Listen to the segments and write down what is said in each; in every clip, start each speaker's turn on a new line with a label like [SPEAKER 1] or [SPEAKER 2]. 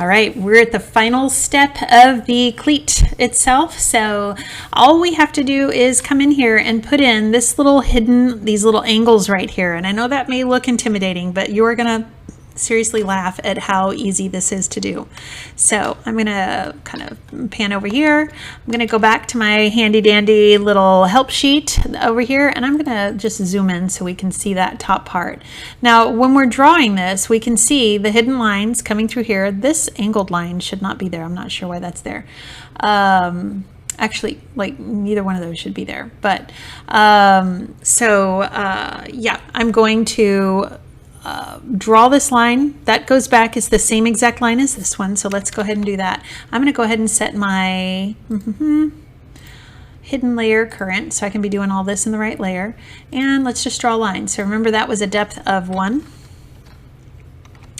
[SPEAKER 1] All right, we're at the final step of the cleat itself. So all we have to do is come in here and put in this little hidden, these little angles right here. And I know that may look intimidating, but you're gonna seriously laugh at how easy this is to do. So I'm gonna kind of pan over here. I'm gonna go back to my handy dandy little help sheet over here, and I'm gonna just zoom in so we can see that top part. Now when we're drawing this, we can see the hidden lines coming through here. This angled line should not be there. I'm not sure why that's there. Actually, like neither one of those should be there, but yeah, I'm going to draw this line. That goes back, is the same exact line as this one, so let's go ahead and do that. I'm going to go ahead and set my hidden layer current so I can be doing all this in the right layer, and let's just draw a line. So remember, that was a depth of 1.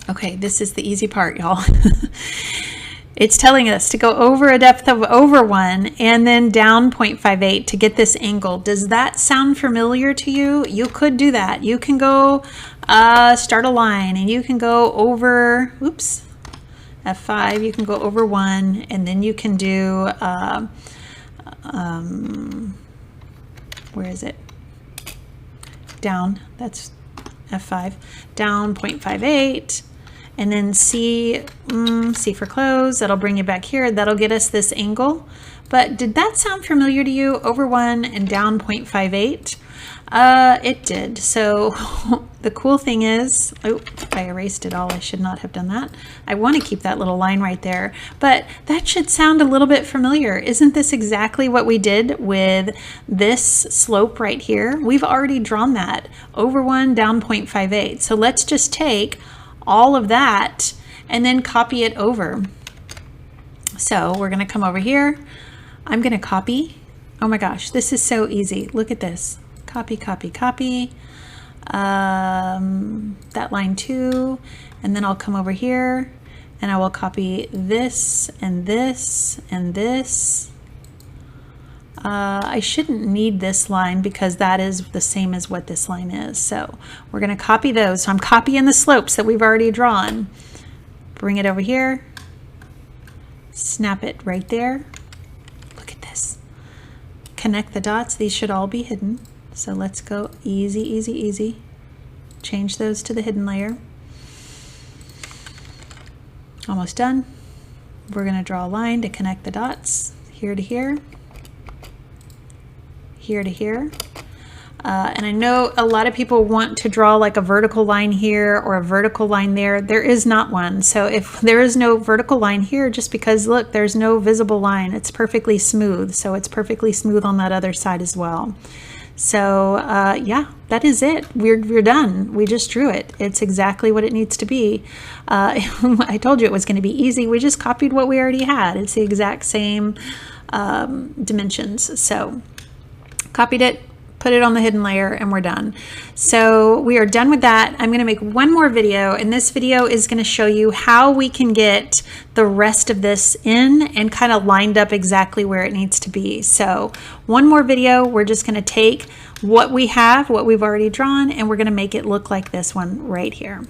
[SPEAKER 1] Okay, this is the easy part, y'all. It's telling us to go over a depth of over 1 and then down 0.58 to get this angle. Does that sound familiar to you? You could do that. You can go start a line, and you can go over, oops, F5, you can go over 1, and then you can do, where is it? Down, that's F5, down 0.58. And then C for close, that'll bring you back here. That'll get us this angle. But did that sound familiar to you? Over 1 and down 0.58? It did. So the cool thing is, oh, I erased it all. I should not have done that. I want to keep that little line right there, but that should sound a little bit familiar. Isn't this exactly what we did with this slope right here? We've already drawn that, over 1, down 0.58. So let's just take all of that and then copy it over. So we're going to come over here. I'm going to copy. Oh my gosh, this is so easy. Look at this. Copy, copy, copy. That line 2, and then I'll come over here and I will copy this and this and this. I shouldn't need this line because that is the same as what this line is. So we're going to copy those. So I'm copying the slopes that we've already drawn. Bring it over here. Snap it right there. Look at this. Connect the dots. These should all be hidden. So let's go easy, easy, easy. Change those to the hidden layer. Almost done. We're going to draw a line to connect the dots here to here. Here to here. And I know a lot of people want to draw like a vertical line here or a vertical line there. There is not one. So if there is no vertical line here, just because look, there's no visible line, it's perfectly smooth. So it's perfectly smooth on that other side as well. So yeah, that is it. We're done. We just drew it. It's exactly what it needs to be. I told you it was going to be easy. We just copied what we already had. It's the exact same dimensions. So copied it, put it on the hidden layer, and we're done. So we are done with that. I'm going to make one more video, and this video is going to show you how we can get the rest of this in and kind of lined up exactly where it needs to be. So one more video, we're just going to take what we have, what we've already drawn, and we're going to make it look like this one right here.